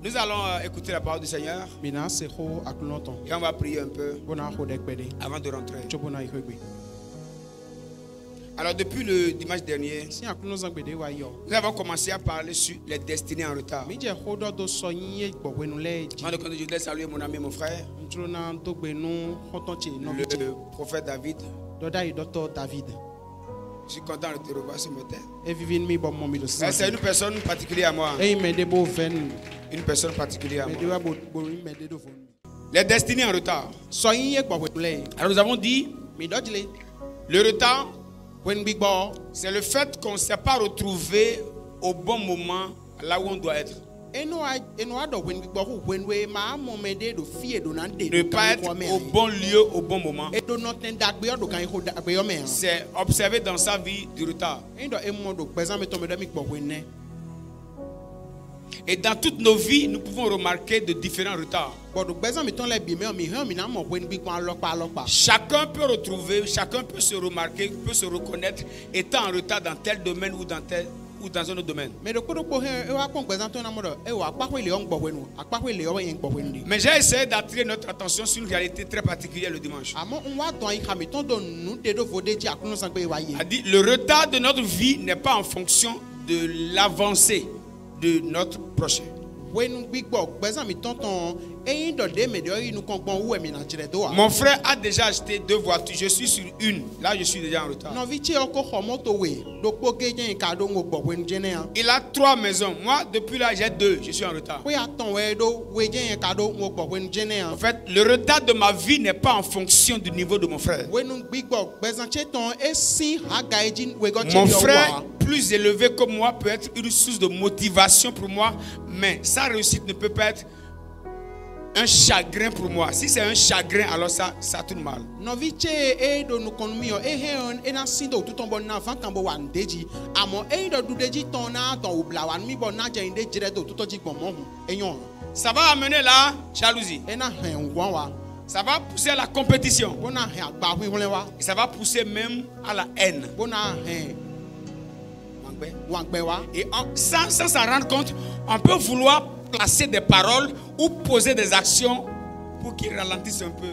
Nous allons écouter la parole du Seigneur et on va prier un peu avant de rentrer. Alors depuis le dimanche dernier, nous avons commencé à parler sur les destinées en retard. Je voudrais saluer mon ami, mon frère, le prophète David. Je suis content de te revoir ce matin. C'est une personne particulière à moi. Une personne particulière à moi. Les destinées en retard. Alors nous avons dit, le retard, c'est le fait qu'on ne s'est pas retrouvé au bon moment là où on doit être. Ne pas être au bon lieu au bon moment. C'est observer dans sa vie du retard. Et dans toutes nos vies, nous pouvons remarquer de différents retards. Chacun peut retrouver, chacun peut se remarquer, peut se reconnaître étant en retard dans tel domaine ou dans un autre domaine. Mais j'ai essayé d'attirer notre attention sur une réalité très particulière le dimanche. Le retard de notre vie n'est pas en fonction de l'avancée de notre prochain. Mon frère a déjà acheté 2 voitures. Je suis sur une. Là, je suis déjà en retard. Il a 3 maisons. Moi, depuis là, j'ai 2. Je suis en retard. En fait, le retard de ma vie n'est pas en fonction du niveau de mon frère. Mon frère, plus élevé que moi, peut être une source de motivation pour moi, mais sa réussite ne peut pas être un chagrin pour moi. Si c'est un chagrin, alors ça tourne mal. Ça va amener la jalousie. Ça va pousser à la compétition. Et ça va pousser même à la haine. Et sans s'en rendre compte, on peut vouloir placer des paroles ou poser des actions pour qu'ils ralentissent un peu.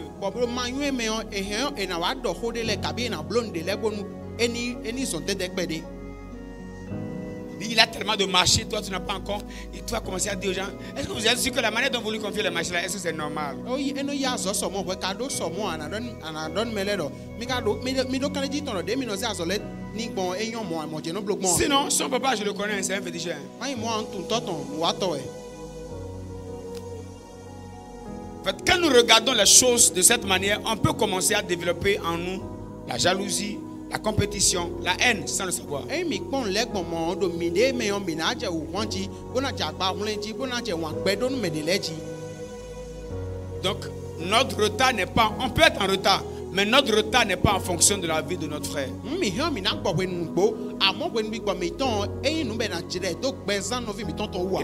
Il a tellement de marchés, toi tu n'as pas encore. Et tu vas commencer à dire aux gens, est-ce que vous êtes sûr que la manière dont vous lui confiez les marchés là, est-ce que c'est normal? Sinon, son papa, je le connais, c'est un féticheur. En fait, quand nous regardons les choses de cette manière, on peut commencer à développer en nous la jalousie, la compétition, la haine sans le savoir. Donc, notre retard n'est pas, on peut être en retard, mais notre retard n'est pas en fonction de la vie de notre frère. Et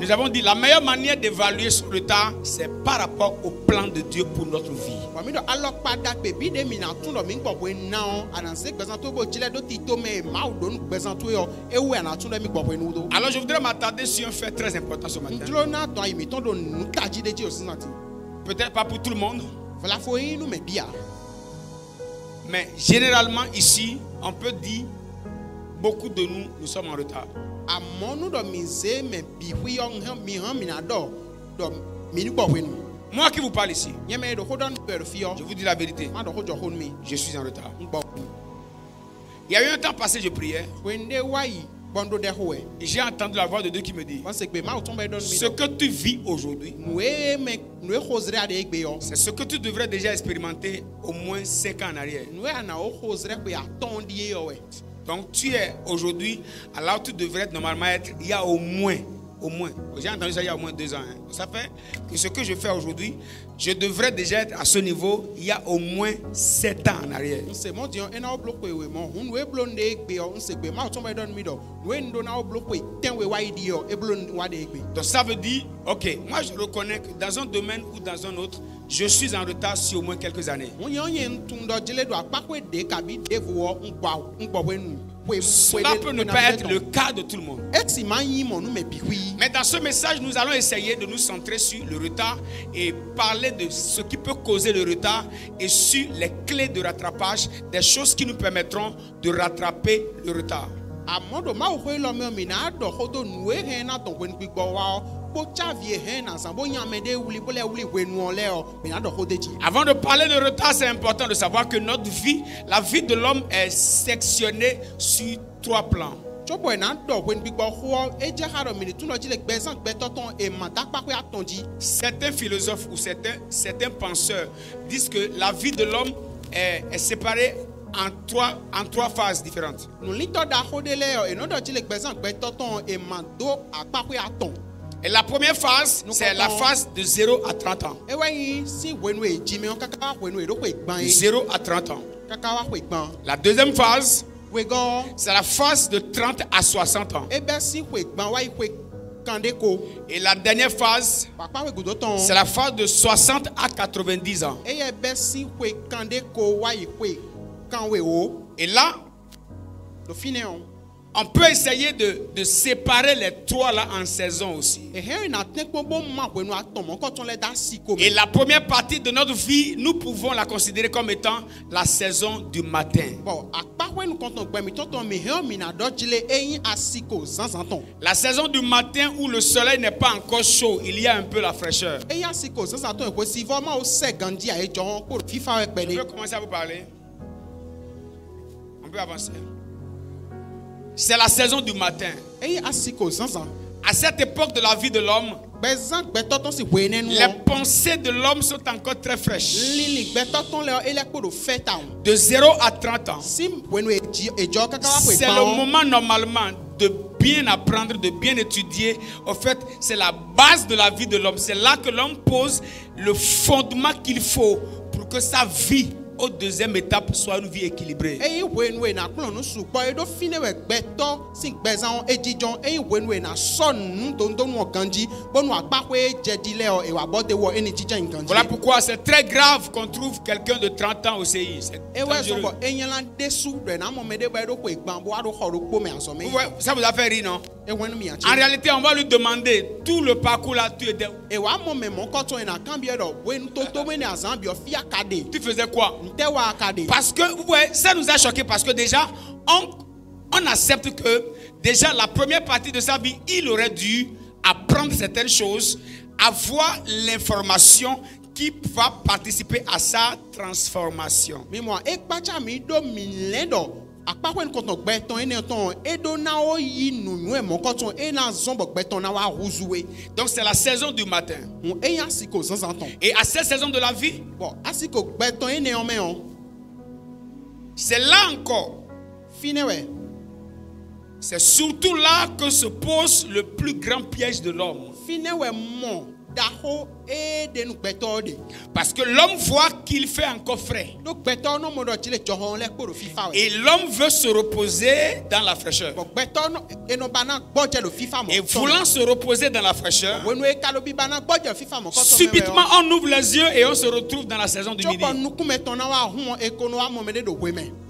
nous avons dit la meilleure manière d'évaluer ce retard, c'est par rapport au plan de Dieu pour notre vie. Alors je voudrais m'attarder sur un fait très important ce matin. Peut-être pas pour tout le monde, mais généralement ici, on peut dire beaucoup de nous sommes en retard. Moi qui vous parle ici, je vous dis la vérité, je suis en retard. Il y a eu un temps passé, je priais. Et j'ai entendu la voix de Dieu qui me dit, ce que tu vis aujourd'hui, c'est ce que tu devrais déjà expérimenter au moins 5 ans en arrière. Donc tu es aujourd'hui, alors tu devrais normalement être, il y a au moins, j'ai entendu ça il y a au moins 2 ans. Hein. Ça fait que ce que je fais aujourd'hui, je devrais déjà être à ce niveau il y a au moins 7 ans en arrière. Donc ça veut dire, ok, moi je reconnais que dans un domaine ou dans un autre, je suis en retard sur au moins quelques années. Cela peut ne pas être le cas de tout le monde. Mais dans ce message, nous allons essayer de nous centrer sur le retard et parler de ce qui peut causer le retard et sur les clés de rattrapage, des choses qui nous permettront de rattraper le retard. Avant de parler de retard, c'est important de savoir que notre vie, la vie de l'homme est sectionnée sur 3 plans. Certains philosophes ou certains penseurs disent que la vie de l'homme est séparée en trois phases différentes. Et la première phase, c'est la phase de 0 à 30 ans. De 0 à 30 ans. La deuxième phase, c'est la phase de 30 à 60 ans. Et la dernière phase, c'est la phase de 60 à 90 ans. Et là, on peut essayer de séparer les 3 là en saisons aussi. Et la première partie de notre vie, nous pouvons la considérer comme étant la saison du matin. La saison du matin où le soleil n'est pas encore chaud, il y a un peu la fraîcheur. On peut commencer à vous parler. On peut avancer. C'est la saison du matin. À cette époque de la vie de l'homme, les pensées de l'homme sont encore très fraîches. De 0 à 30 ans, c'est le moment normalement de bien apprendre, de bien étudier. En fait, c'est la base de la vie de l'homme. C'est là que l'homme pose le fondement qu'il faut pour que sa vie au deuxième étape soit une vie équilibrée. Voilà pourquoi c'est très grave qu'on trouve quelqu'un de 30 ans au CI. Ça vous a fait rire, non? En réalité, on va lui demander tout le parcours là, tu étais où? Tu faisais quoi? Parce que, vous voyez, ça nous a choqué parce que déjà, on accepte que déjà la première partie de sa vie, il aurait dû apprendre certaines choses, avoir l'information qui va participer à sa transformation. Donc c'est la saison du matin. Et à cette saison de la vie, c'est là encore, c'est surtout là que se pose le plus grand piège de l'homme. Parce que l'homme voit qu'il fait encore frais. Et l'homme veut se reposer dans la fraîcheur. Et voulant se reposer dans la fraîcheur, subitement on ouvre les yeux et on se retrouve dans la saison du midi.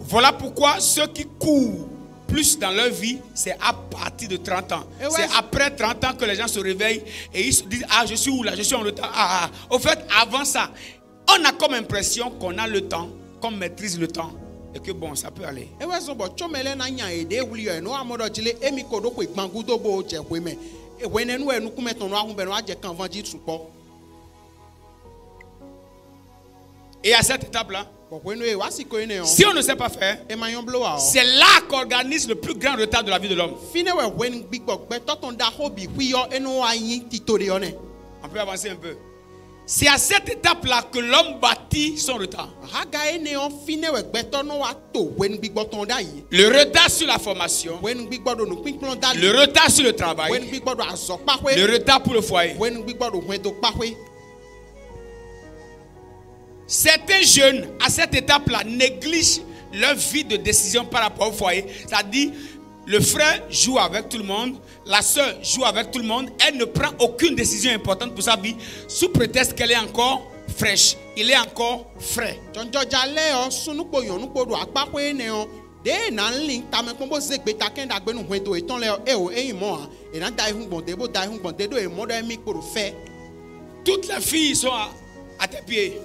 Voilà pourquoi ceux qui courent plus dans leur vie, c'est à partir de 30 ans. C'est après 30 ans que les gens se réveillent et ils se disent, ah, je suis où là? Je suis en retard. Au fait, avant ça, on a comme impression qu'on a le temps, qu'on maîtrise le temps et que bon, ça peut aller. Et à cette étape-là, si on ne sait pas faire, c'est là qu'organise le plus grand retard de la vie de l'homme. On peut avancer un peu. C'est à cette étape-là que l'homme bâtit son retard. Le retard sur la formation, le retard sur le travail, le retard pour le foyer. Certains jeunes, à cette étape-là, négligent leur vie de décision par rapport au foyer. C'est-à-dire, le frère joue avec tout le monde, la soeur joue avec tout le monde. Elle ne prend aucune décision importante pour sa vie, sous prétexte qu'elle est encore fraîche. Il est encore frais. de na link ta me pombo ze gbe ta kenda gbe nu hweto e ton le e o eyin mo a e na dai hun gbonde bo dai hun gbonde do e mo do mi kporo fe. Toutes les filles sont à tes pieds.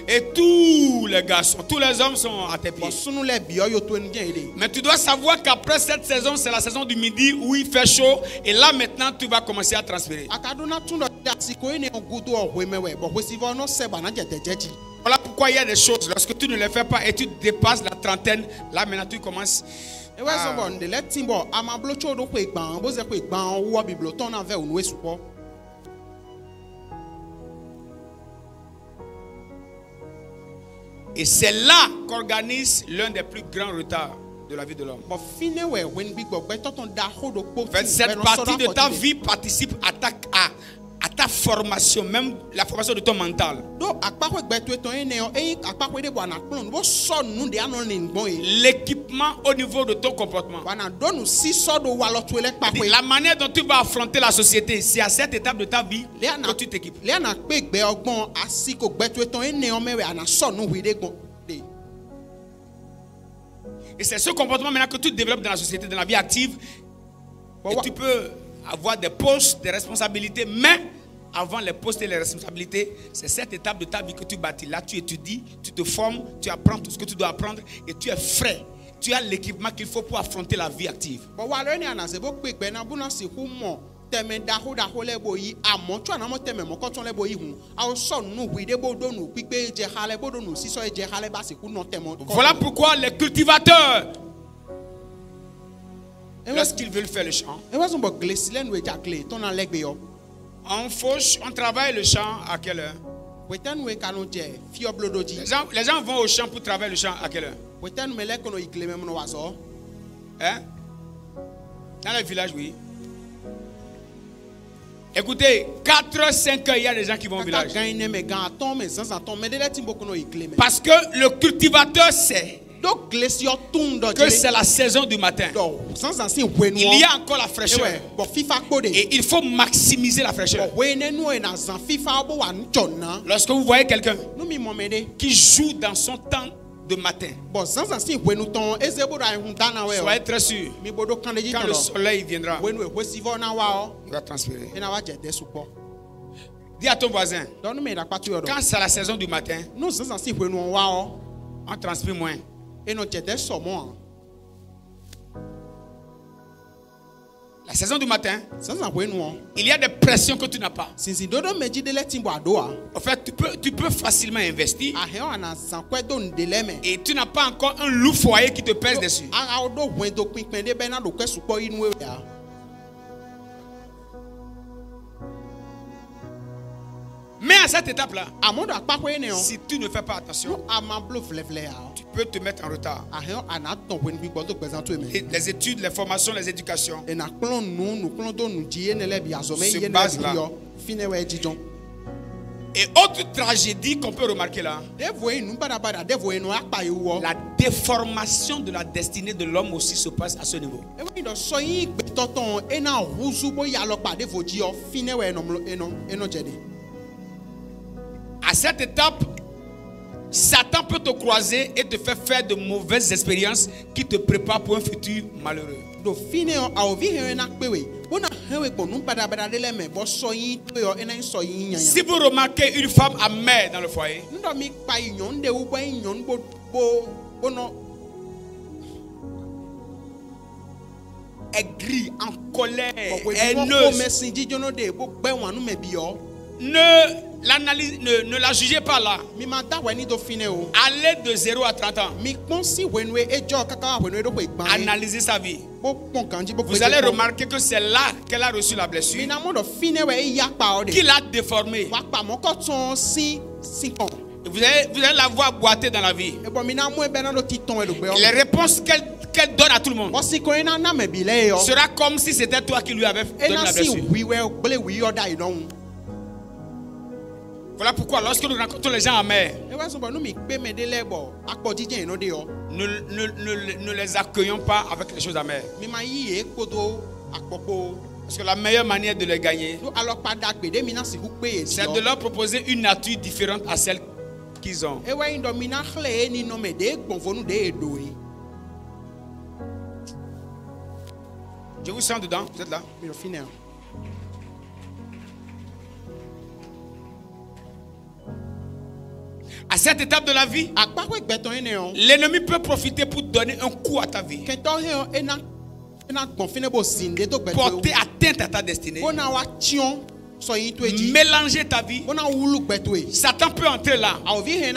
Et tous les garçons, tous les hommes sont à tes pieds. Mais tu dois savoir qu'après cette saison, c'est la saison du midi où il fait chaud. Et là maintenant, tu vas commencer à transpirer. Voilà pourquoi il y a des choses, lorsque tu ne les fais pas et tu dépasses la trentaine, là maintenant tu commences. Et c'est là qu'organise l'un des plus grands retards de la vie de l'homme. Cette partie de ta vie participe à ta formation, même la formation de ton mental. L'équipement au niveau de ton comportement. La manière dont tu vas affronter la société, c'est à cette étape de ta vie que tu t'équipes. Et c'est ce comportement maintenant que tu développes dans la société, dans la vie active. Et tu peux avoir des postes, des responsabilités, mais avant les postes et les responsabilités, c'est cette étape de ta vie que tu bâtis. Là, tu étudies, tu te formes, tu apprends tout ce que tu dois apprendre et tu es frais. Tu as l'équipement qu'il faut pour affronter la vie active. Voilà pourquoi les cultivateurs, lorsqu'ils veulent faire le champ, on fauche, on travaille le champ à quelle heure? Les gens vont au champ pour travailler le champ à quelle heure? Hein? Dans les villages, oui. Écoutez, 4h, 5h, il y a des gens qui vont au village. Parce que le cultivateur sait que c'est la saison du matin. Il y a encore la fraîcheur. Et il faut maximiser la fraîcheur. Lorsque vous voyez quelqu'un qui joue dans son temps de matin, soyez très sûr, quand le soleil viendra, il va transpirer. Dis à ton voisin, quand c'est la saison du matin, on transpire moins. La saison du matin, il y a des pressions que tu n'as pas. En fait, tu peux facilement investir. Et tu n'as pas encore un lourd foyer qui te pèse dessus. Mais à cette étape-là, si tu ne fais pas attention, tu peux te mettre en retard. Et les études, les formations, les éducations se basent là. Et autre tragédie qu'on peut remarquer là, la déformation de la destinée de l'homme aussi se passe à ce niveau. À cette étape, Satan peut te croiser et te faire de mauvaises expériences qui te préparent pour un futur malheureux. Si vous remarquez une femme amère dans le foyer, aigrie, en colère, haineuse, ne la jugez pas là. Allez de 0 à 30 ans. Analysez sa vie. Vous allez remarquer que c'est là qu'elle a reçu la blessure, qui l'a déformée. Vous allez la voir boiter dans la vie. Les réponses qu'elle donne à tout le monde sera comme si c'était toi qui lui avais donné la blessure. Voilà pourquoi lorsque nous rencontrons les gens amers, ne les accueillons pas avec les choses amères. Parce que la meilleure manière de les gagner, c'est de leur proposer une nature différente à celle qu'ils ont. Je vous sens dedans, vous êtes là? À cette étape de la vie, l'ennemi peut profiter pour donner un coup à ta vie. Porter atteinte à ta destinée. Mélanger ta vie. Satan peut entrer là et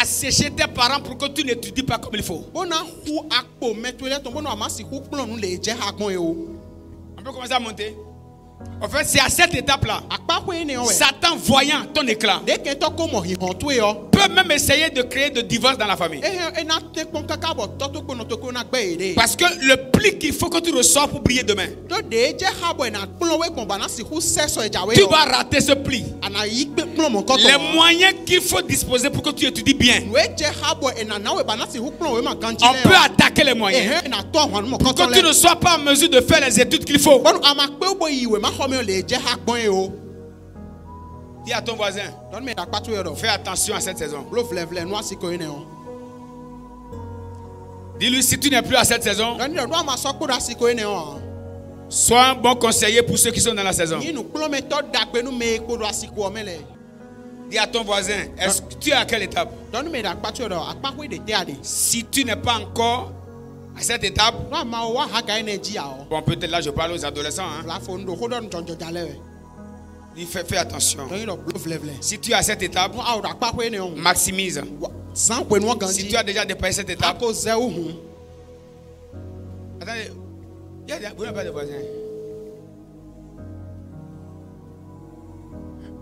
assécher tes parents pour que tu n'étudies pas comme il faut. On peut commencer à monter. En fait, c'est à cette étape-là, Satan voyant ton éclat peut même essayer de créer de divorce dans la famille. Parce que le pli qu'il faut que tu reçois pour briller demain, tu vas rater ce pli. Les moyens qu'il faut disposer pour que tu étudies bien, on peut attaquer les moyens pour que tu ne sois pas en mesure de faire les études qu'il faut. Dis à ton voisin, fais attention à cette saison. Dis-lui, si tu n'es plus à cette saison, sois un bon conseiller pour ceux qui sont dans la saison. Dis à ton voisin, est-ce que tu es à quelle étape? Si tu n'es pas encore à cette étape, bon, peut-être là je parle aux adolescents. Fais attention. Si tu es à cette étape, maximise. Si tu as déjà dépassé cette étape, attendez, vous n'avez pas de voisin.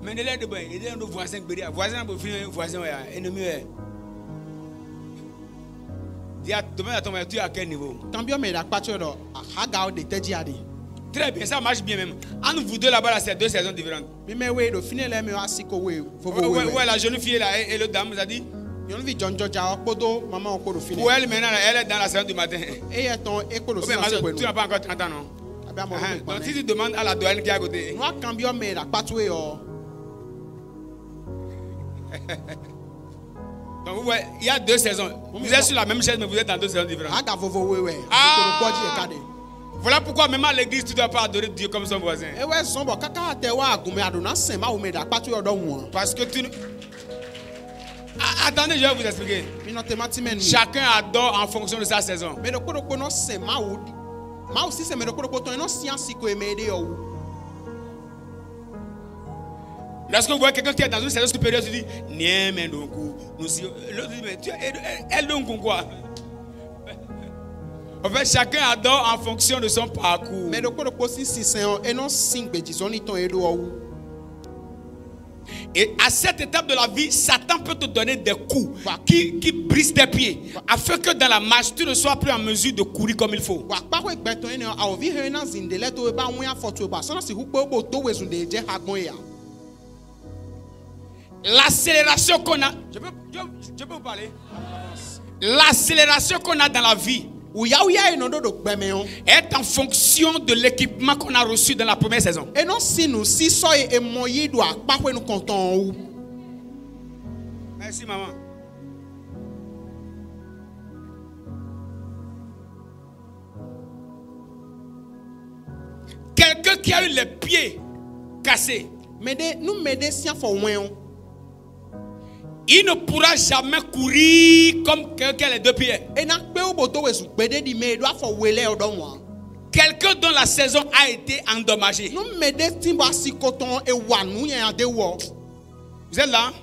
Mais il y a des voisins qui sont voisins ennemis. Demain, tu es à quel niveau? Très bien, ça marche bien même. Entre vous deux là-bas, c'est deux saisons différentes. Ouais, la jeune fille là et le dame, vous a dit? Pour elle maintenant, elle est dans la saison du matin. Tu n'as pas encore 30 ans, non? Donc si tu demandes à la douane qui est à côté. Donc vous voyez, il y a deux saisons. Vous êtes sur la même chaise, mais vous êtes dans deux saisons différentes. Voilà pourquoi même à l'église, tu ne dois pas adorer Dieu comme son voisin. Parce que tu... Attendez, je vais vous expliquer. Chacun adore en fonction de sa saison. Lorsque vous voyez quelqu'un qui est dans une saison supérieure, tu dis, l'autre dit, mais tu elle donc quoi? En fait, chacun adore en fonction de son parcours. Et à cette étape de la vie, Satan peut te donner des coups qui brisent tes pieds, afin que dans la marche, tu ne sois plus en mesure de courir comme il faut. L'accélération qu'on a, je peux vous parler? L'accélération qu'on a dans la vie est en fonction de l'équipement qu'on a reçu dans la première saison. Merci maman. Quelqu'un qui a eu les pieds cassés, il ne pourra jamais courir comme quelqu'un qui a les deux pieds. Quelqu'un dont la saison a été endommagée. Vous êtes là?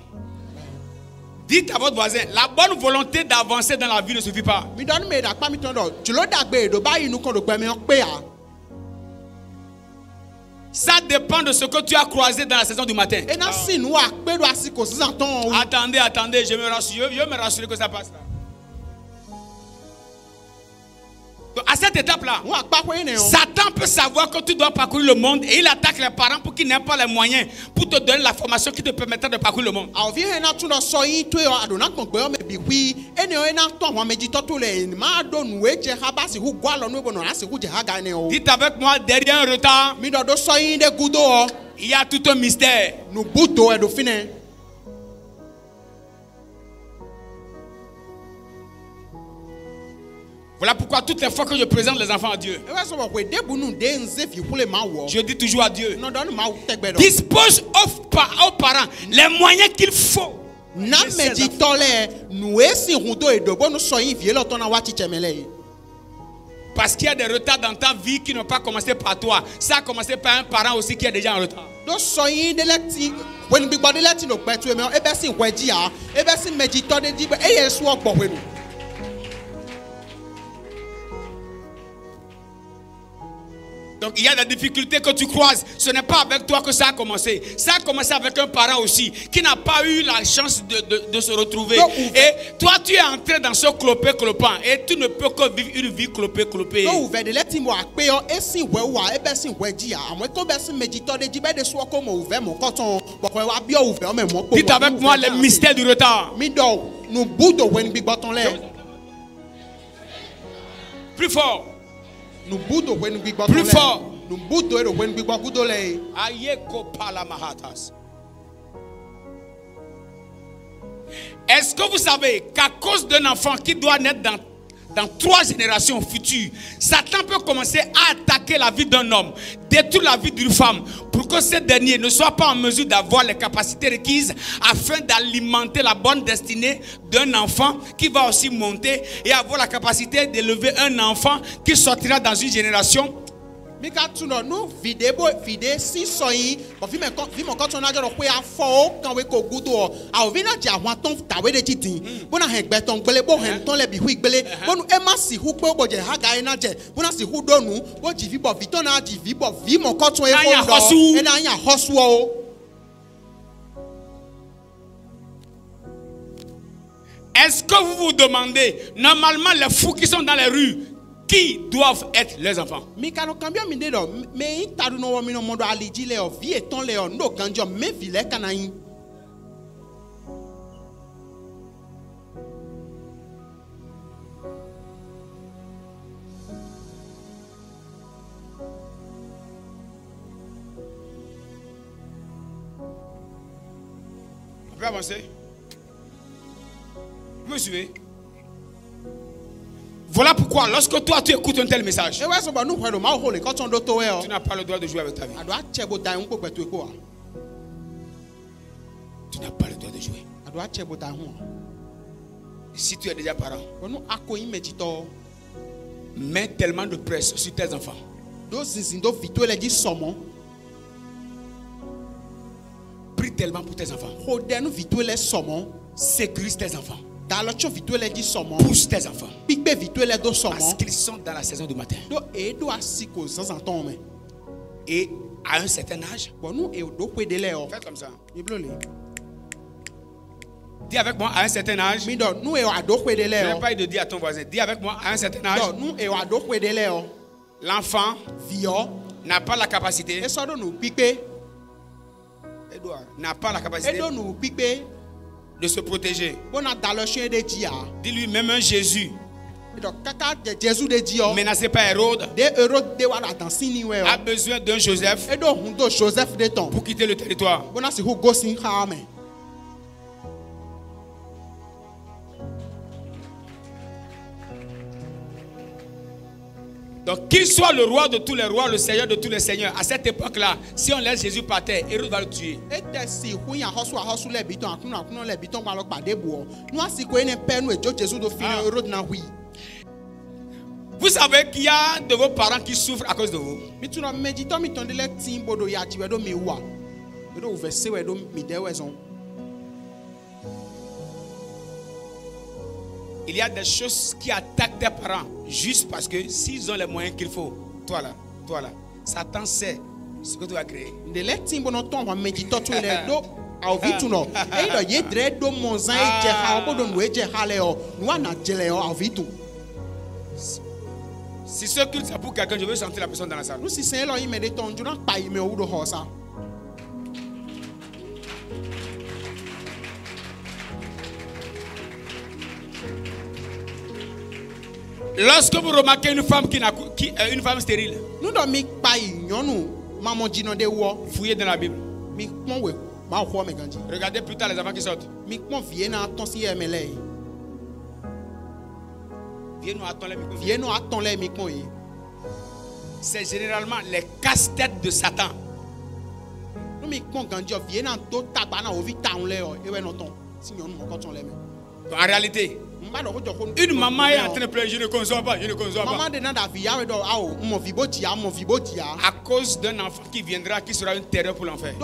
Dites à votre voisin, la bonne volonté d'avancer dans la vie ne suffit pas. Ça dépend de ce que tu as croisé dans la saison du matin. Attendez, je veux me rassurer que ça passe là. Donc à cette étape-là, Satan peut savoir que tu dois parcourir le monde et il attaque les parents pour qu'ils n'aient pas les moyens pour te donner la formation qui te permettra de parcourir le monde. Dites avec moi, derrière un retard, il y a tout un mystère. Voilà pourquoi toutes les fois que je présente les enfants à Dieu, je dis toujours à Dieu, dispose aux parents les moyens qu'il faut. Parce qu'il y a des retards dans ta vie qui n'ont pas commencé par toi. Ça a commencé par un parent aussi qui est déjà en retard. Donc il y a des difficultés que tu croises. Ce n'est pas avec toi que ça a commencé. Ça a commencé avec un parent aussi qui n'a pas eu la chance de se retrouver. Et toi tu es entré dans ce clopé-clopant. Et tu ne peux que vivre une vie clopé-clopée. Dites avec moi les mystères du retard. Plus fort. Plus fort. Est-ce que vous savez qu'à cause d'un enfant qui doit naître dans 3 générations futures, Satan peut commencer à attaquer la vie d'un homme, détruire la vie d'une femme, pour que ce dernier ne soit pas en mesure d'avoir les capacités requises afin d'alimenter la bonne destinée d'un enfant qui va aussi monter et avoir la capacité d'élever un enfant qui sortira dans une génération. Est-ce que vous vous demandez, normalement les fous qui sont dans les rues, qui doivent être les enfants? On peut avancer? Vous me suivez? Voilà pourquoi lorsque toi tu écoutes un tel message, tu n'as pas le droit de jouer avec ta vie. Tu n'as pas le droit de jouer. Si tu es déjà parent, mets tellement de pression sur tes enfants. Prie tellement pour tes enfants. Sécurise tes enfants. Pousse tes enfants. Parce qu'ils sont dans la saison du matin. Et à un certain âge, faites comme ça. Dis avec moi à un certain âge. Je n'ai pas de dire à ton voisin. Dis avec moi à un certain âge. L'enfant n'a pas la capacité. N'a pas la capacité de se protéger. Dis-lui, même un Jésus menacé par Hérode a besoin d'un Joseph pour quitter le territoire. Donc qu'il soit le roi de tous les rois, le seigneur de tous les seigneurs, à cette époque-là, si on laisse Jésus par terre, Hérode va le tuer. Vous savez qu'il y a de vos parents qui souffrent à cause de vous. Il y a des choses qui attaquent tes parents juste parce que s'ils ont les moyens qu'il faut, toi là, Satan sait ce que tu as créé. Si ce culte c'est pour quelqu'un, je veux sentir la personne dans la salle. Lorsque vous remarquez une femme une femme stérile, fouillez dans la Bible. Regardez plus tard les enfants qui sortent. Viens-nous attends les micros. C'est généralement les casse-têtes de Satan. En réalité, une maman est en train de pleurer, je ne conçois pas, je ne conçois pas. À cause d'un enfant qui viendra, qui sera une terreur pour l'enfer.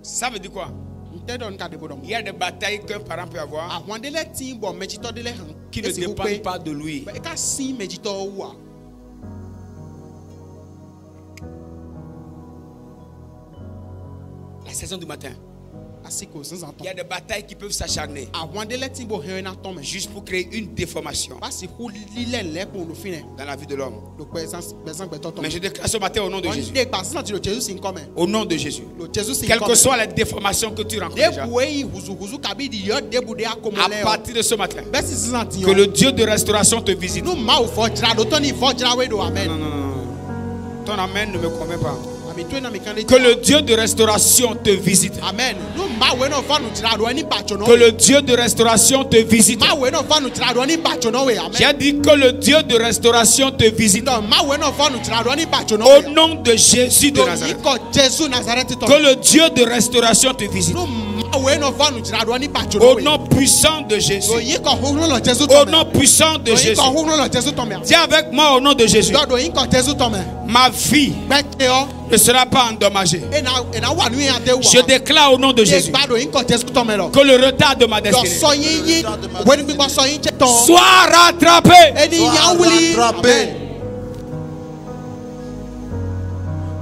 Ça veut dire quoi? Il y a des batailles qu'un parent peut avoir qui ne dépendent pas de lui. La saison du matin. Il y a des batailles qui peuvent s'acharner juste pour créer une déformation dans la vie de l'homme. Mais je déclare ce matin au nom de Jésus. Au nom de Jésus. Quelle que soit la déformation que tu rencontres déjà, à partir de ce matin, que le Dieu de restauration te visite. Non. Ton amen ne me convainc pas. Que le Dieu de restauration te visite. Amen. Que le Dieu de restauration te visite. J'ai dit que le Dieu de restauration te visite. Au nom de Jésus de Nazareth. Que le Dieu de restauration te visite. Au nom puissant de Jésus. Au nom puissant de Jésus. Dis avec moi au nom de Jésus. Ma vie ne sera pas endommagée. Je déclare au nom de Jésus que le retard de ma destinée soit rattrapé.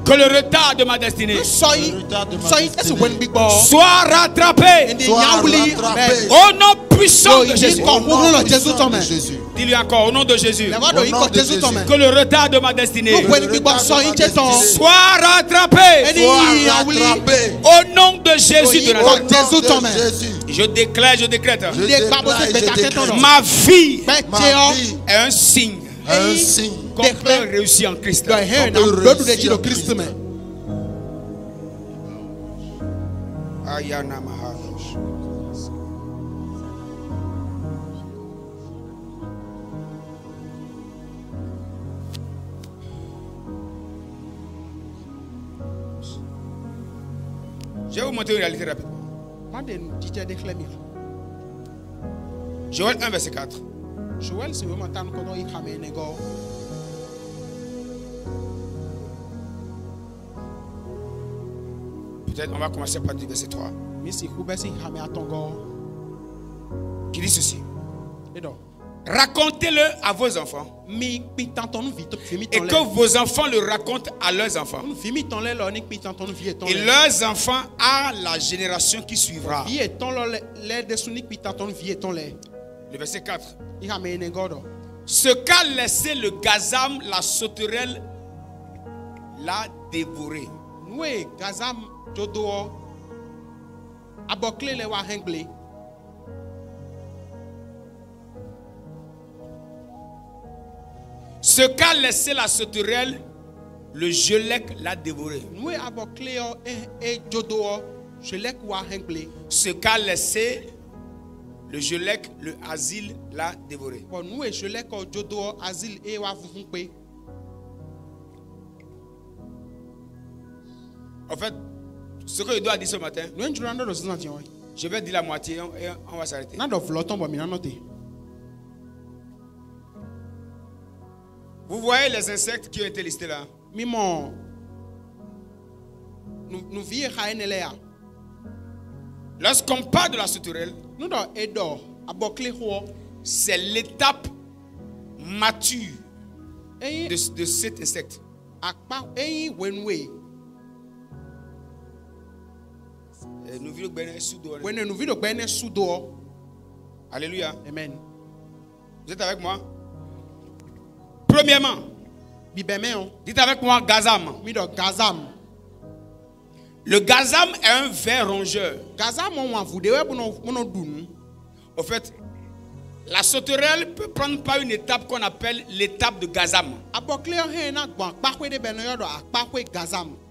Que le retard de ma destinée soit rattrapé. Au nom puissant de Jésus. Dis-lui encore au nom de Jésus. Que le retard de ma destinée soit rattrapé. Au nom de Jésus de Nazareth. Je déclare, je décrète. Ma vie est un signe. Qu'on peut réussir en Christ. Je vais vous montrer une réalité rapide. Joël 1 verset 4. Peut-être on va commencer par du verset 3. Qui dit ceci. Racontez-le à vos enfants. Et que vos enfants le racontent à leurs enfants. Et leurs enfants à la génération qui suivra. Le verset 4. Ce qu'a laissé le gazam, la sauterelle, l'a dévoré. Ce qu'a laissé la sauterelle, le gelec l'a dévoré. Ce qu'a laissé le gelec, le asile l'a dévoré. En fait, ce que je dois dire ce matin, je vais dire la moitié et on va s'arrêter. Vous voyez les insectes qui ont été listés là? Lorsqu'on parle de la sauterelle, c'est l'étape mature de cet insecte. Alléluia. Amen. Vous êtes avec moi? Premièrement, dites avec moi gazam. Le gazam est un ver rongeur. Au fait, la sauterelle peut prendre par une étape qu'on appelle l'étape de Gazam.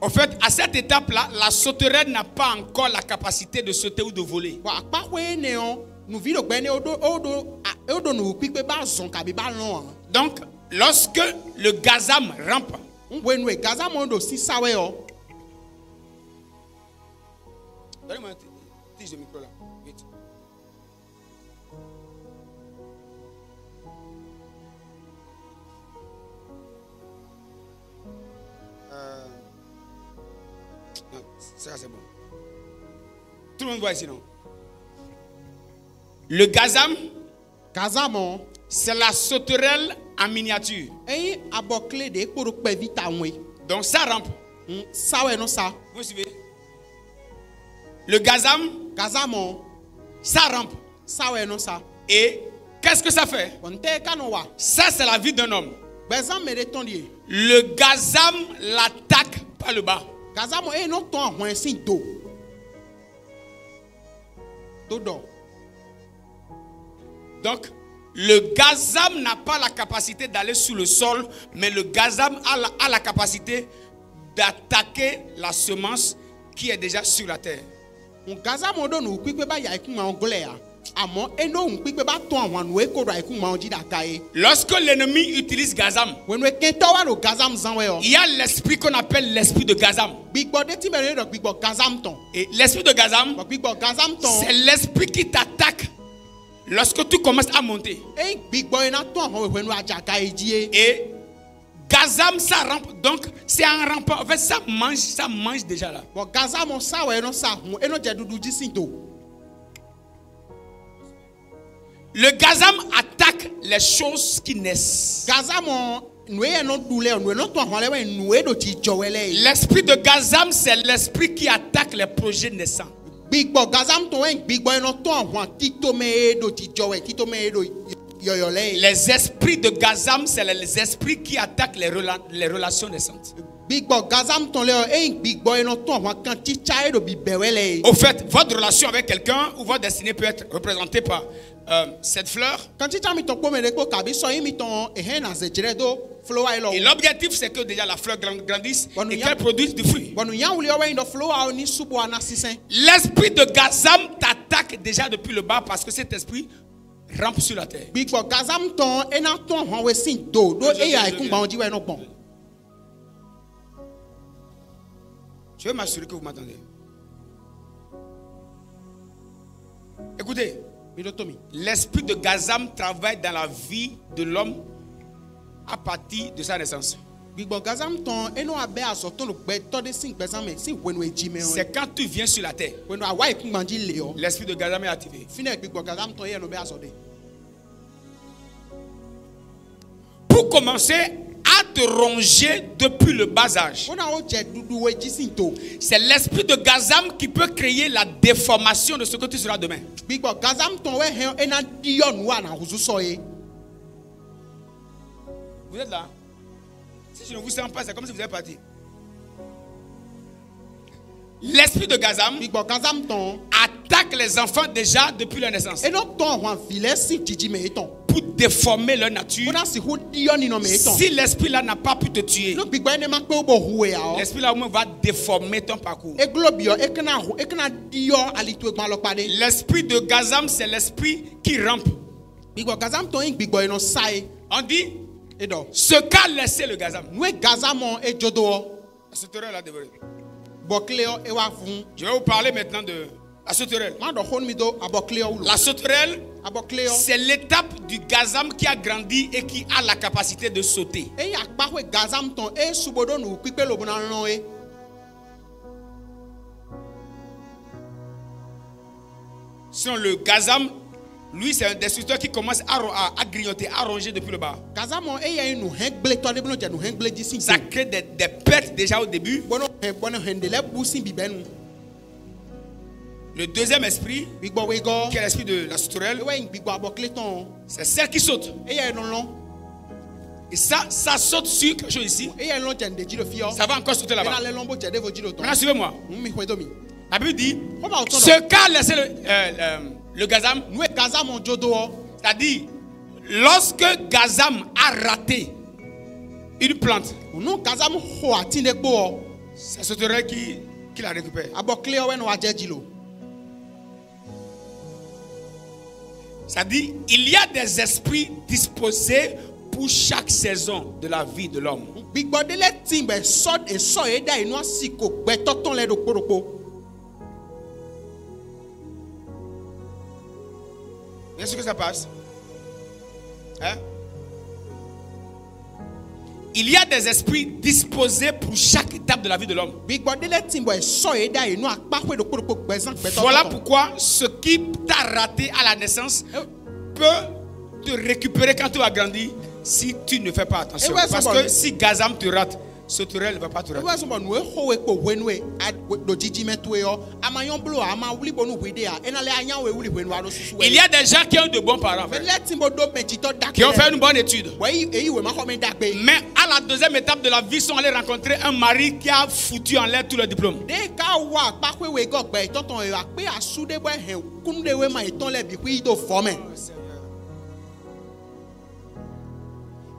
En fait, à cette étape-là, la sauterelle n'a pas encore la capacité de sauter ou de voler. Donc, lorsque le Gazam rampe, donnez-moi un tige de micro là, vite. Non, ça c'est bon. Tout le monde voit ici, non? Le Gazam, c'est la sauterelle en miniature. Donc ça rampe. Vous suivez? Le Gazam, ça rampe. Et qu'est-ce que ça fait? Ça, c'est la vie d'un homme. Le Gazam l'attaque par le bas. Donc, le Gazam n'a pas la capacité d'aller sur le sol, mais le Gazam a la capacité d'attaquer la semence qui est déjà sur la terre. Lorsque l'ennemi utilise Gazam, il y a l'esprit qu'on appelle l'esprit de Gazam. Et l'esprit de Gazam, c'est l'esprit qui t'attaque lorsque tu commences à monter. Et Gazam, ça rampe. Donc, c'est un rampant. En fait, ça mange déjà là. Le Gazam attaque les choses qui naissent. L'esprit de Gazam, c'est l'esprit qui attaque les projets naissants. Les esprits de Gazam, c'est les esprits qui attaquent les relations naissantes. Au fait, votre relation avec quelqu'un ou votre destinée peut être représentée par cette fleur. Et l'objectif, c'est que déjà la fleur grandisse et qu'elle produise du fruit. L'esprit de Gazam t'attaque déjà depuis le bas parce que cet esprit rampe sur la terre. Je vais m'assurer que vous m'attendez. Écoutez, l'esprit de Gazam travaille dans la vie de l'homme à partir de sa naissance. C'est quand tu viens sur la terre, l'esprit de Gazam est activé. Pour commencer à te ronger depuis le bas âge, c'est l'esprit de Gazam qui peut créer la déformation de ce que tu seras demain. Vous êtes là? Si je ne vous sens pas, c'est comme si vous êtes parti. L'esprit de Gazam attaque les enfants déjà depuis leur naissance pour déformer leur nature. Si l'esprit là n'a pas pu te tuer, l'esprit là va déformer ton parcours. L'esprit de Gazam, c'est l'esprit qui rampe. On dit ce qu'a laissé le Gazam. La sauterelle là dévoré. Je vais vous parler maintenant de la sauterelle. La sauterelle, c'est l'étape du Gazam qui a grandi et qui a la capacité de sauter. Sinon, le Gazam, lui, c'est un destructeur qui commence à grignoter, à ronger depuis le bas. Ça crée des pertes déjà au début. Le deuxième esprit, qui est l'esprit de la sauterelle, c'est celle qui saute. Et ça saute sur quelque chose ici. Ça va encore sauter là-bas. Maintenant, suivez-moi. La Bible dit, ce qu'a laissé le Gazam, C'est-à-dire, lorsque Gazam a raté une plante, c'est sauterelle qui la récupère. C'est-à-dire, il y a des esprits disposés pour chaque saison de la vie de l'homme. Bien sûr que ça passe. Hein? Il y a des esprits disposés pour chaque étape de la vie de l'homme. Voilà pourquoi ce qui t'a raté à la naissance peut te récupérer quand tu vas grandir si tu ne fais pas attention. Parce que si Gazam te rate, sauterelle ne va pas te rater. Il y a des gens qui ont de bons parents, qui ont fait une bonne étude. Mais à la deuxième étape de la vie, ils sont allés rencontrer un mari qui a foutu en l'air tout le diplôme.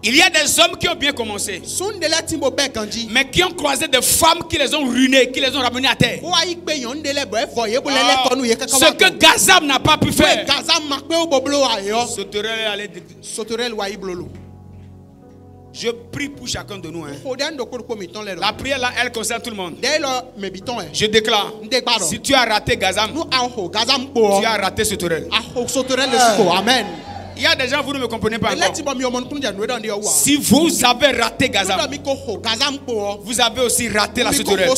Il y a des hommes qui ont bien commencé, mais qui ont croisé des femmes qui les ont ruinés, qui les ont ramenés à terre. Ce que Gazam n'a pas pu faire, je prie pour chacun de nous. La prière là, elle concerne tout le monde. Je déclare, si tu as raté Gazam, tu as raté sauterelle. Amen. Il y a des gens, vous ne me comprenez pas encore. Si vous avez raté Gazam, vous avez aussi raté la sauterelle. Au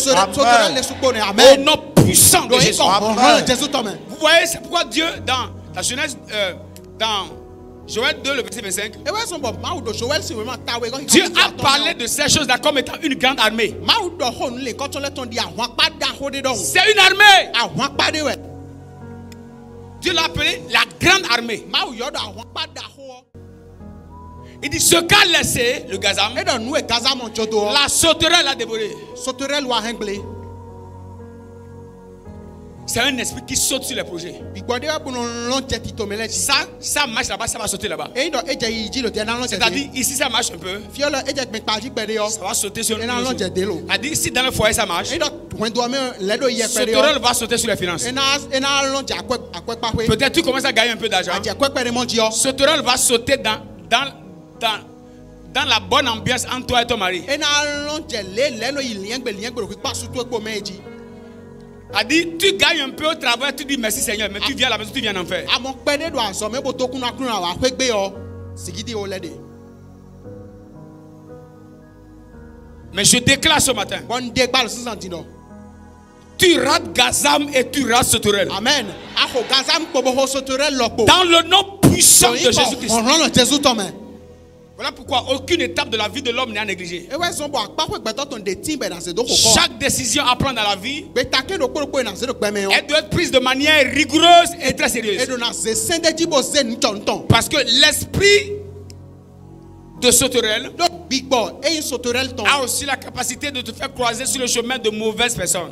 nom puissant de Jésus. Vous voyez, c'est pourquoi Dieu, dans la Genèse, dans Joël 2, le verset 25, Dieu a parlé de ces choses-là comme étant une grande armée. C'est une armée. Dieu l'a appelé la grande armée. Il dit ce qu'a laissé le Gazam, la sauterelle a dévoré. C'est un esprit qui saute sur les projets. Ça marche là-bas, ça va sauter là-bas. C'est-à-dire, ici ça marche un peu, ça va sauter sur le projet. C'est-à-dire, si dans le foyer ça marche, sauterelle va sauter sur les finances. Peut-être tu commences à gagner un peu d'argent. Sauterelle va sauter dans la bonne ambiance entre toi et ton mari. A dit, tu gagnes un peu au travail, tu dis merci Seigneur, mais tu viens à la maison, tu viens en enfer. Mais je déclare ce matin, tu rates Gazam et tu rates sauterelle. Amen. Dans le nom puissant de Jésus-Christ. Voilà pourquoi aucune étape de la vie de l'homme n'est à négliger. Chaque décision à prendre dans la vie, elle doit être prise de manière rigoureuse et très sérieuse. Parce que l'esprit de sauterelle a aussi la capacité de te faire croiser sur le chemin de mauvaises personnes.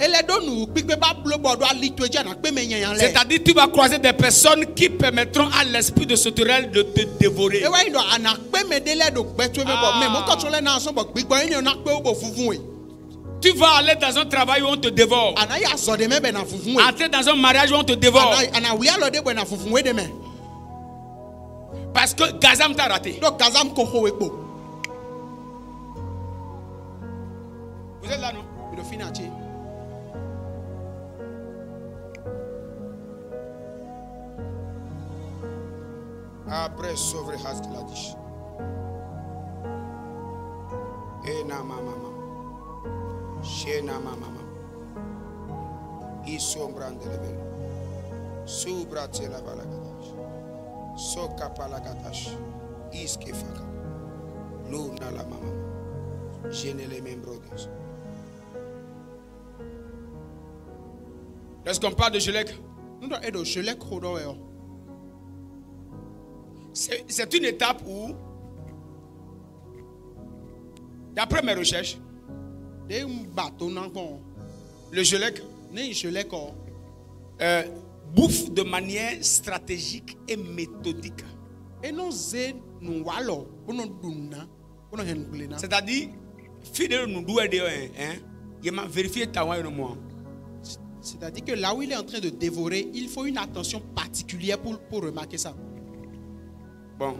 C'est-à-dire tu vas croiser des personnes qui permettront à l'esprit de sauterelle de te dévorer. Tu vas aller dans un travail où on te dévore. Entrer dans un mariage où on te dévore. Parce que Gazam t'a raté. Vous êtes là, non? Après sauver Haskeladish. Et na mama. Chez na mama. Ils sont brandés les belles. Soubrate la balagadash. Sokapalagadash. Iskefaka. Luna la mama. Gêner les mêmes brothers. Est-ce qu'on parle de Jelek? C'est une étape où, d'après mes recherches, le Jelek bouffe de manière stratégique et méthodique. C'est-à-dire, fidèle nous doit dire, il m'a vérifié ta voix et moi. C'est-à-dire que là où il est en train de dévorer, il faut une attention particulière pour remarquer ça. Bon,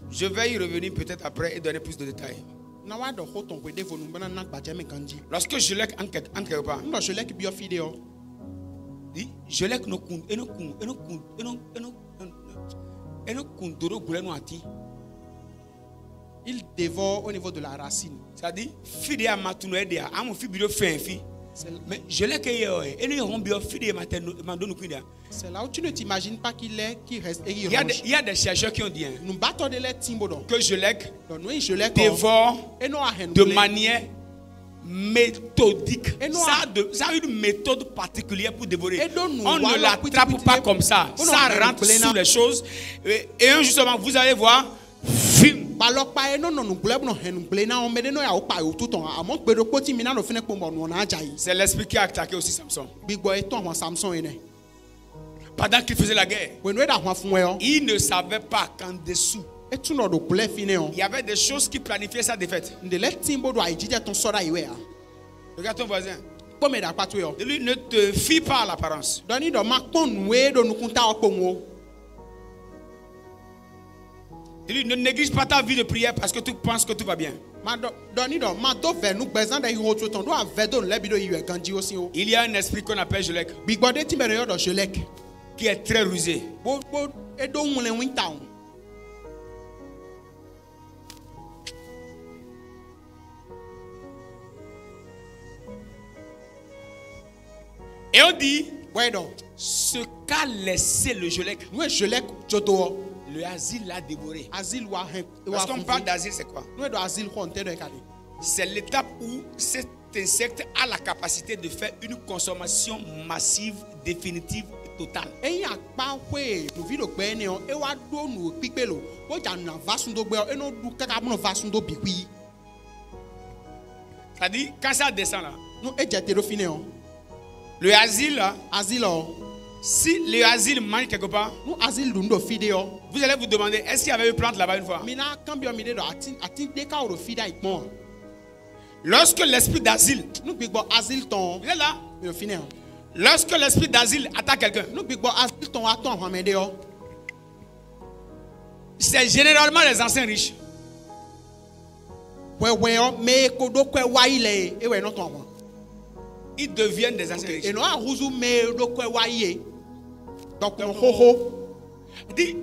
je vais y revenir peut-être après et donner plus de détails. Lorsque je l'ai en quelque part, je l'ai il dévore au niveau de la racine. C'est-à-dire, fidèle à ma tournée, à mon fidèle fait. Mais je l'ai c'est là où tu ne t'imagines pas qu'il est, qu'il reste et il y a des chercheurs qui ont dit que je l'ai dévore de manière méthodique. Ça a une méthode particulière pour dévorer. On ne l'attrape pas comme ça. Ça rentre sous les choses. Et justement, vous allez voir, film. C'est l'esprit qui a attaqué aussi Samson. Pendant qu'il faisait la guerre, il ne savait pas qu'en dessous, il y avait des choses qui planifiaient sa défaite. Regarde ton voisin. Lui, ne te fie pas à l'apparence. Lui, ne néglige pas ta vie de prière parce que tu penses que tout va bien. Il y a un esprit qu'on appelle Jelek qui est très rusé. Et on dit ce qu'a laissé le Jelek. Le asile l'a dévoré. Lorsqu'on parle d'asile, c'est quoi? C'est l'étape où cet insecte a la capacité de faire une consommation massive, définitive et totale. C'est-à-dire, quand ça descend là, le asile là, si le asile mange quelque part, vous allez vous demander, est-ce qu'il y avait une plante là-bas une fois? Lorsque l'esprit d'asile, il est là. Lorsque l'esprit d'asile attaque quelqu'un, c'est généralement les anciens riches. Ils deviennent des anciens riches.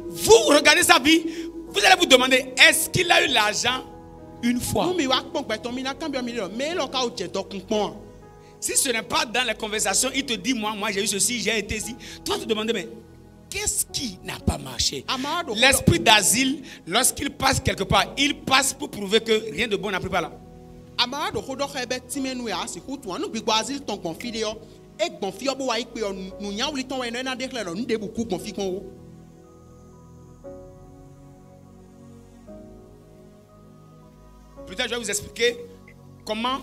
Vous regardez sa vie, vous allez vous demander, est-ce qu'il a eu l'argent une fois? Si ce n'est pas dans les conversations, il te dit, moi j'ai eu ceci, j'ai été ici. Toi tu te demandes, mais qu'est-ce qui n'a pas marché? L'esprit d'asile, lorsqu'il passe quelque part, il passe pour prouver que rien de bon n'a pris par là. Plus tard, je vais vous expliquer comment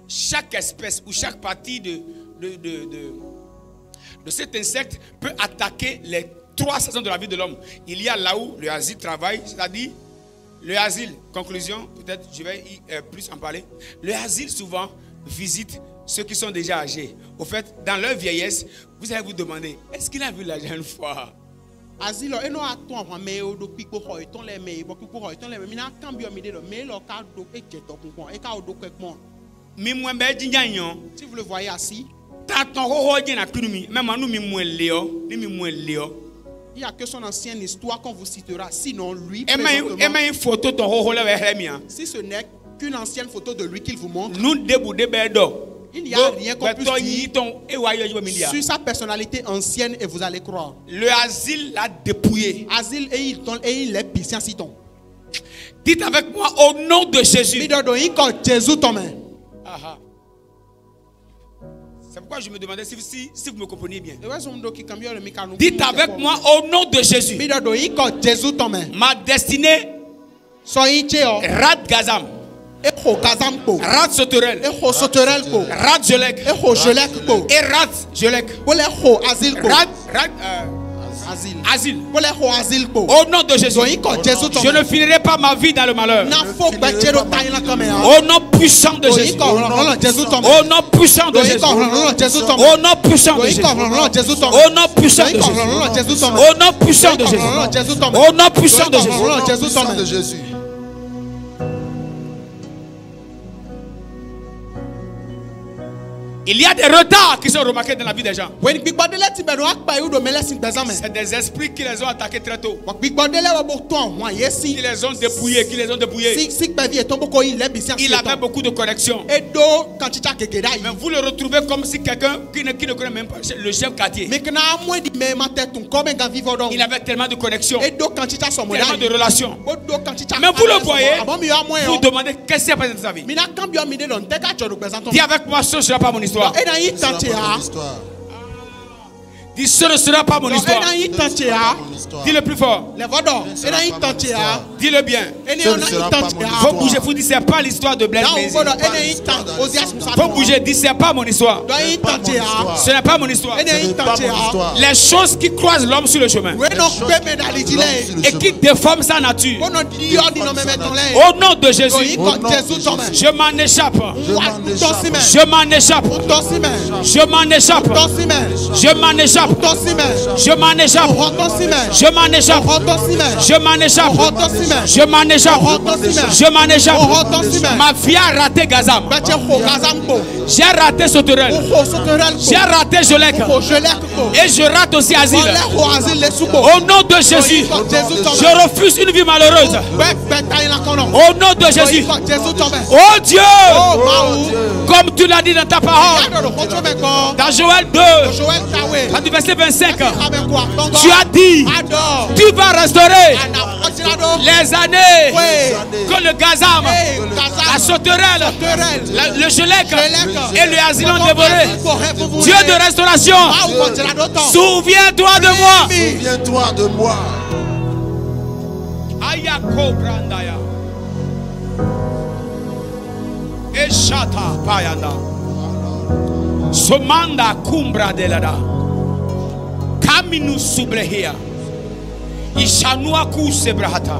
chaque espèce ou chaque partie de cet insecte peut attaquer les 3 saisons de la vie de l'homme. Il y a là où le asile travaille, c'est-à-dire le asile, conclusion, peut-être je vais plus en parler. Le asile souvent visite ceux qui sont déjà âgés. Au fait, dans leur vieillesse, vous allez vous demander, est-ce qu'il a vu l'argent une fois? Si vous le voyez assis, il n'y a que son ancienne histoire qu'on vous citera. Sinon, lui, si ce n'est qu'une ancienne photo de lui qu'il vous montre, il n'y a rien qu'on puisse dire sur sa personnalité ancienne et vous allez croire. Le asile l'a dépouillé. Asile et il est pissé si ton. Dites avec moi au nom de Jésus. C'est pourquoi je me demandais si vous me compreniez bien. Dites avec moi au nom de Jésus. Ma destinée, Rat Gazam, Rat Soterel, Rat Jelek, et Rat Jelek, Asile. Au nom de Jésus. Je ne finirai pas ma vie dans le malheur. Au nom puissant de Jésus. Au nom puissant de Jésus. Au nom puissant de Jésus. Au nom puissant de Jésus. Au nom puissant de Jésus. Au nom puissant de Jésus. Il y a des retards qui sont remarqués dans la vie des gens. C'est des esprits qui les ont attaqués très tôt. Qui les ont dépouillés, Il avait beaucoup de connexions. Mais vous le retrouvez comme si quelqu'un qui ne connaît même pas le chef quartier. Il avait tellement de connexions, tellement de relations. Mais vous le voyez, vous demandez qu'est-ce qui s'est passé dans sa vie. Dis avec moi, ce ne sera pas mon histoire. Dis, ce ne sera pas mon histoire. Dis le plus fort. Dis le bien. Faut bouger, faut dire c'est pas l'histoire de Blaise Mendy. Faut bouger, dis c'est pas mon histoire. Ce n'est pas mon histoire. Les choses qui croisent l'homme sur le chemin et qui déforment sa nature. Au nom de Jésus, je m'en échappe. Je m'en échappe. Je m'en échappe. Je m'en échappe. Je m'en échappe. Je m'en échappe. Je m'en échappe. Je m'en échappe. Je m'en échappe. Ma fille a raté Gazam. J'ai raté Sauterelle. J'ai raté Jolek. Et je rate aussi Asile. Au nom de Jésus, je refuse une vie malheureuse. Au nom de Jésus. Oh Dieu, comme tu l'as dit dans ta parole, dans Joël 2, du verset 25, tu as dit, tu vas restaurer les années que le Gazam, la Sauterelle, le Jolek et le Asile ont dévoré. Dieu de restauration, souviens-toi de moi. Souviens-toi de moi. Ayako Brandaya. Eshata Payanda. Somanda Kumbra Delada. Kaminu Subrehia. Ishanua Kusebrahata.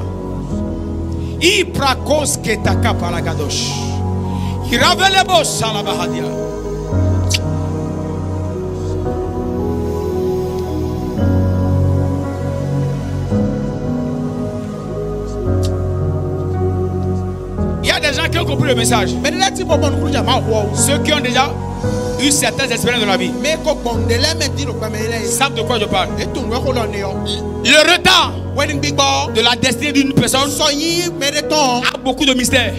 Iprakos Ketaka Palagadosh. Iravelebo Salabahadia. Il y a des gens qui ont compris le message. Ceux qui ont déjà eu certaines expériences de la vie savent de quoi je parle. Le retard de la destinée d'une personne a beaucoup de mystères.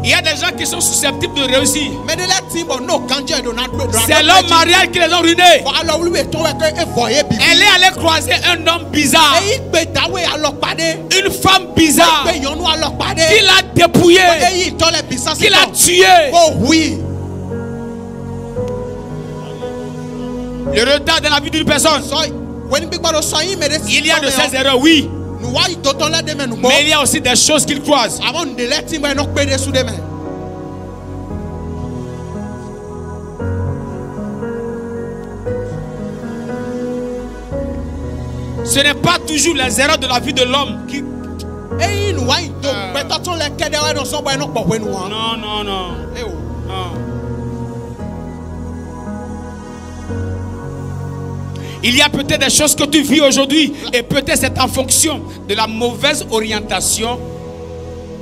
Il y a des gens qui sont susceptibles de réussir. C'est leur mariage qui les ont ruinés. Elle est allée croiser un homme bizarre, une femme bizarre, qui l'a dépouillé, qui l'a tué. Le retard dans la vie d'une personne. Il y a de ces erreurs, oui. Mais il y a aussi des choses qu'ils croisent. Ce n'est pas toujours les erreurs de la vie de l'homme qui... Non, non. Il y a peut-être des choses que tu vis aujourd'hui et peut-être c'est en fonction de la mauvaise orientation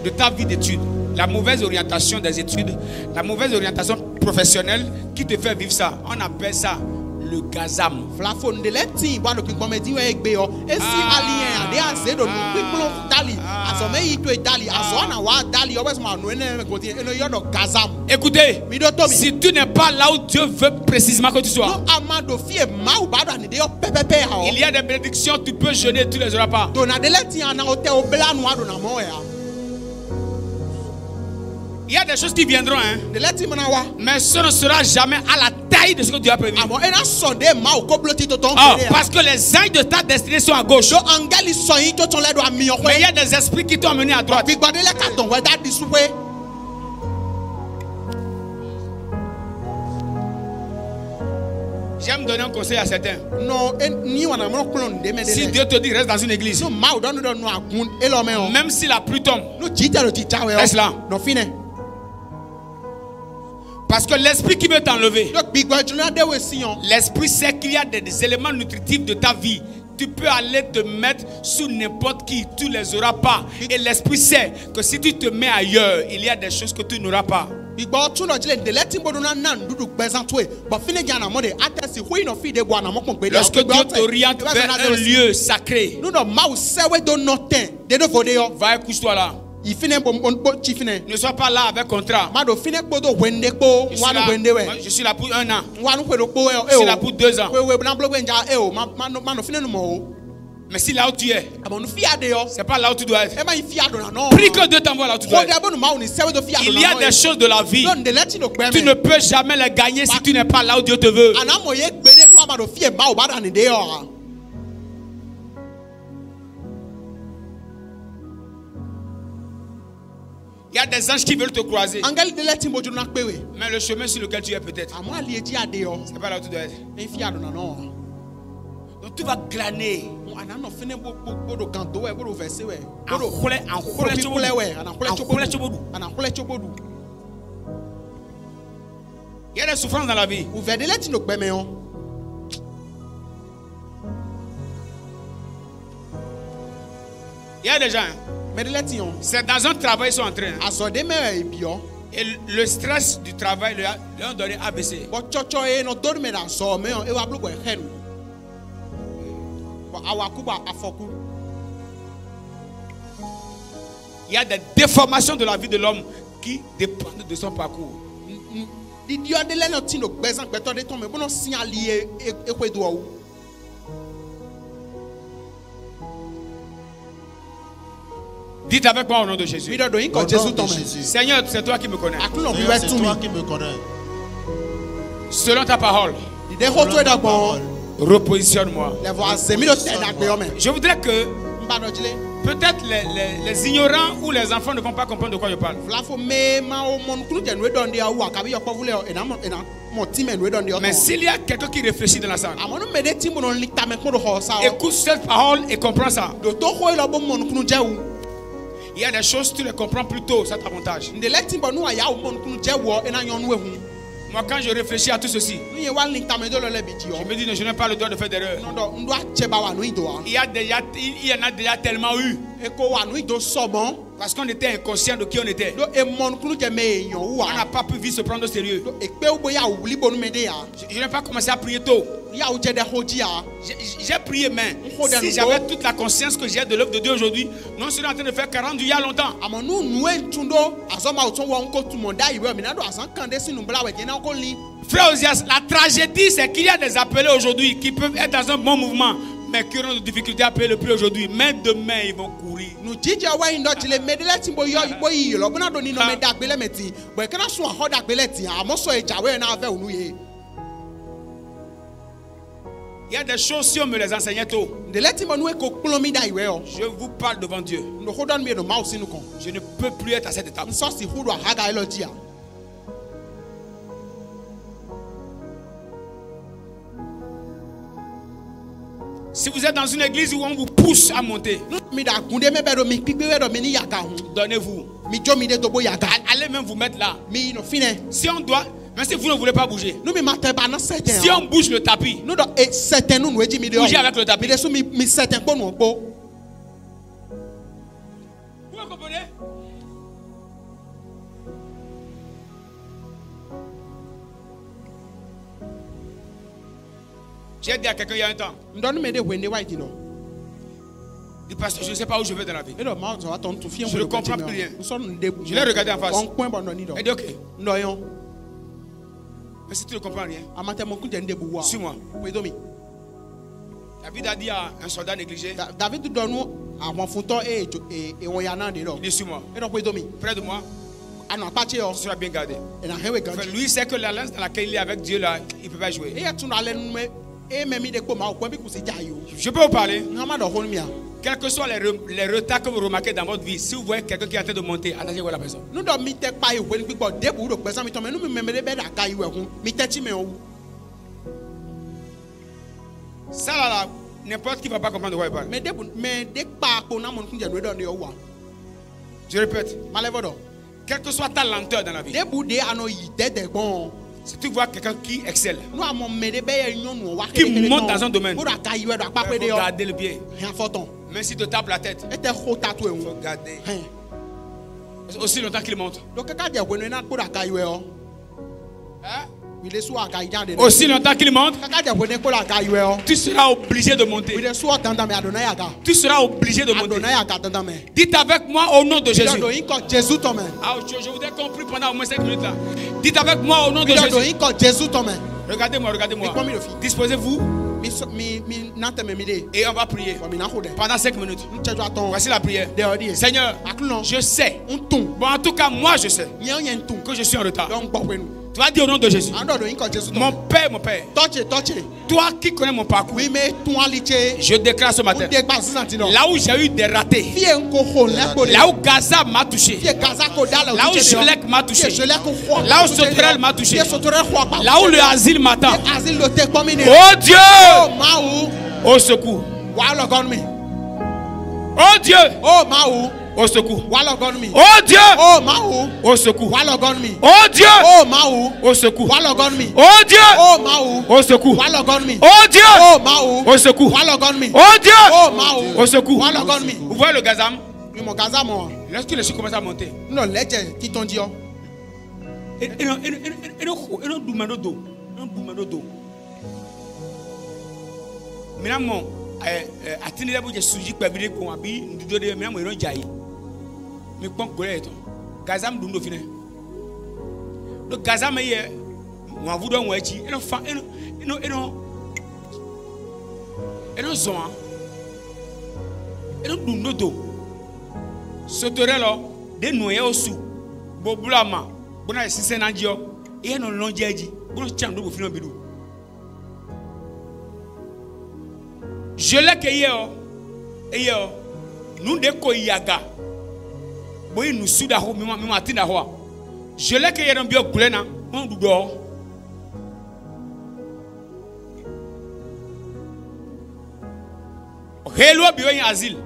de ta vie d'études, la mauvaise orientation des études, la mauvaise orientation professionnelle qui te fait vivre ça. On appelle ça le Gazam. Écoutez, si tu n'es pas là où Dieu veut précisément que tu sois, il y a des bénédictions, tu peux jeûner, tu ne les auras pas. Il y a des choses qui viendront, hein? Mais ce ne sera jamais à la taille de ce que Dieu a prévu. Parce que les anges de ta destinée sont à gauche. Mais il y a des esprits qui t'ont amené à droite. J'aime donner un conseil à certains. No, Si Dieu te dit reste dans une église, même si la pluie tombe, reste là. Parce que l'esprit qui veut t'enlever, l'esprit sait qu'il y a des éléments nutritifs de ta vie. Tu peux aller te mettre sous n'importe qui, tu ne les auras pas. Et l'esprit sait que si tu te mets ailleurs, il y a des choses que tu n'auras pas. Lorsque Dieu t'oriente vers un lieu sacré, va et couche-toi là. Ne sois pas là avec contrat. Je suis là pour 1 an. Je suis là pour 2 ans. Mais si là où tu es, c'est pas là où tu dois être. Prie que Dieu t'envoie là où tu dois être. Il y a des choses de la vie, tu ne peux jamais les gagner si tu n'es pas là où Dieu te veut. Il y a des anges qui veulent te croiser. Mais le chemin sur lequel tu es peut-être, c'est pas là où tu dois être. Donc tu vas glaner. Il y a des souffrances dans la vie. Il y a des gens, c'est dans un travail ils sont en train. Et le stress du travail leur a donné ABC. Il y a des déformations de la vie de l'homme qui dépendent de son parcours. Dites avec moi au nom de Jésus. Seigneur, c'est toi qui me connais. Selon ta parole, repositionne-moi. Je voudrais que peut-être les ignorants ou les enfants ne vont pas comprendre de quoi je parle. Mais s'il y a quelqu'un qui réfléchit dans la salle, écoute cette parole et comprends ça. Il y a des choses, tu les comprends plus tôt, ça t'avantage. Moi, quand je réfléchis à tout ceci, je me dis, je n'ai pas le droit de faire d'erreur. Il y en a déjà tellement eu. Parce qu'on était inconscient de qui on était. On n'a pas pu vite se prendre au sérieux. Je n'ai pas commencé à prier tôt. J'ai prié, mais si j'avais toute la conscience que j'ai de l'œuvre de Dieu aujourd'hui, non seulement en train de faire 40 il y a longtemps. Frère Osias, la tragédie, c'est qu'il y a des appelés aujourd'hui qui peuvent être dans un bon mouvement, mais qui auront des difficultés à payer le prix aujourd'hui. Mais demain, ils vont courir. Il y a des choses, si on me les enseignait tôt, je vous parle devant Dieu. Je ne peux plus être à cette étape. Si vous êtes dans une église où on vous pousse à monter, donnez-vous. Allez même vous mettre là. Si on doit, mais si vous ne voulez pas bouger, si on bouge le tapis, bougez avec le tapis. Vous comprenez? J'ai dit à quelqu'un il y a un temps, dit pasteur, je ne sais pas où je vais dans la vie. Je ne comprends plus rien. Je l'ai regardé en face. Il dit ok. Mais si tu ne comprends rien, suis-moi. David a dit à un soldat négligé, il dit suis-moi. Près de moi, tu seras bien gardé. Lui sait que l'alliance dans laquelle il est avec Dieu, là, il ne peut pas jouer. Je peux vous parler. Quels que soient les retards que vous remarquez dans votre vie, si vous voyez quelqu'un qui est en train de monter, attachez la personne. Ça là, n'importe qui ne va pas comprendre de quoi il parle. Je répète. Quelle que soit ta lenteur dans la vie. Si tu vois quelqu'un qui excelle, qui monte dans un domaine, il faut garder le pied. Même si tu tapes la tête, il faut garder. Aussi longtemps qu'il monte. Aussi longtemps qu'il monte, tu seras obligé de monter. Tu seras obligé de monter. Dites avec moi au nom de Jésus. Ah, je voudrais qu'on prie pendant au moins 5 minutes là. Dites avec moi au nom de Jésus. Regardez-moi, regardez-moi. Disposez-vous. Et on va prier pendant 5 minutes. Voici la prière. Seigneur, je sais. Bon, en tout cas, moi je sais que je suis en retard. Tu vas dire au nom de Jésus. Mon Père, toi qui connais mon parcours, je déclare ce matin, là où j'ai eu des ratés, là où Gaza m'a touché, là où Jolek m'a touché, là où Sotorel m'a touché, là où le asile m'attend, oh Dieu, au secours, oh Dieu, au secours. Oh Dieu. Au secours. Oh Dieu. Au secours. Oh Dieu. Au secours. Oh Dieu. Au secours. Oh Dieu. Au secours. Vous voyez le gazam? Lorsque les choses commencent à monter. Maintenant, mais quand Gazam dundo fine le Gazam est moi vous donne ouais et non fa et non zon et non dundo do Sotorelo de noyer au sous bobulama bona sisen andio et non longeji bona chando bo fine bidu je l'ai que hier nous de ko yaga boy nous suda ho mi matina ho je l'ai que yeron bio kulena on dudo helo bio yin asile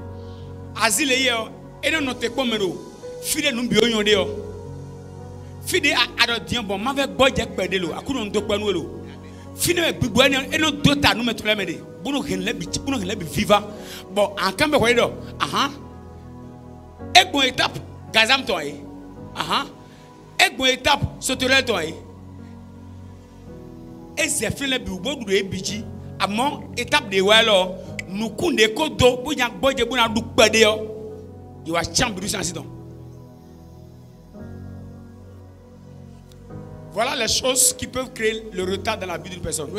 hier et non note pomero fide nous bio yon de yo fide adodien bon ma ve boje pede lo akuno ndo panu lo fine gbigbo et non dota nous mettre la mede bono henle bi viva bon en cambe ko do aha e bon étape Gazam toi, et bon étape Sotorel toi, et c'est fait le bureau de Ebiji, à mon étape de Wallo, nous coulons kodo, pour y a boy de bonne look pédéo, you are chambre du incident. Voilà les choses qui peuvent créer le retard dans la vie d'une personne.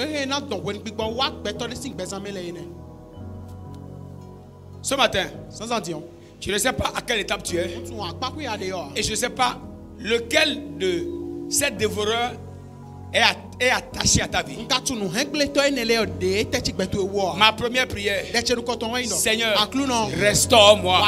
Ce matin, je ne sais pas à quelle étape tu es. Et je ne sais pas lequel de ces dévoreurs est attaché à ta vie. Ma première prière, Seigneur, restaure-moi.